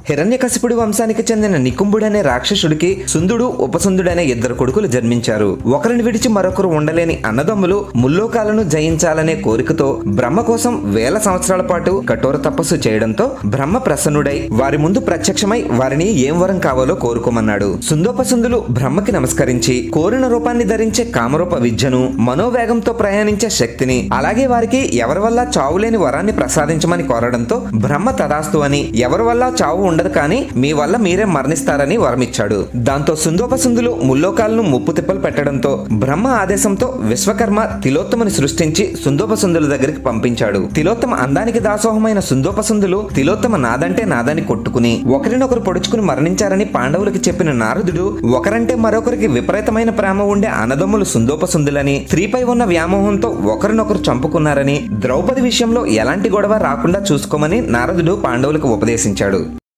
హిరణ్యకశిపుడి వంశానికి చెందిన నికుంభుడనే రాక్షసుడికి సుందుడు ఉపసుందుడనే ఇద్దరు కొడుకులు జన్మించారు. ఒకరిని విడిచి మరొకరు ఉండలేని అన్నదమ్ములు ముల్లోకాలను జయించాలనే కోరికతో బ్రహ్మ కోసం వేల సంవత్సరాల పాటు కఠోర తపస్సు చేయడంతో బ్రహ్మ ప్రసన్నుడై వారి ముందు ప్రత్యక్షమై వారిని ఏం వరం కావాలో కోరుకోమన్నాడు. సుందోపసుందులు బ్రహ్మకి నమస్కరించి కోరిన రూపాన్ని ధరించే కామరూప విద్యను, మనోవేగంతో ప్రయాణించే శక్తిని, అలాగే వారికి ఎవరి వల్ల చావులేని వరాన్ని ప్రసాదించమని కోరడంతో బ్రహ్మ తదాస్తు అని, ఎవరి వల్ల చావు ఉండదు కానీ మీ వల్ల మీరే మరణిస్తారని వరమిచ్చాడు. దాంతో సుందోపసుందులు ముల్లోకాలను ముప్పు తిప్పలు పెట్టడంతో బ్రహ్మ ఆదేశంతో విశ్వకర్మ తిలోత్తముని సృష్టించి సుందోపసుందుల దగ్గరికి పంపించాడు. తిలోత్తమ అందానికి దాసోహమైన సుందోపసుందులు తిలోత్తమ నాదంటే నాదని కొట్టుకుని ఒకరినొకరు పొడుచుకుని మరణించారని పాండవులకి చెప్పిన నారదుడు ఒకరంటే మరొకరికి విపరీతమైన ప్రేమ ఉండే అన్నదమ్ములు సుందోపసుందులని, స్త్రీపై ఉన్న వ్యామోహంతో ఒకరినొకరు చంపుకున్నారని, ద్రౌపది విషయంలో ఎలాంటి గొడవ రాకుండా చూసుకోమని నారదుడు పాండవులకు ఉపదేశించాడు.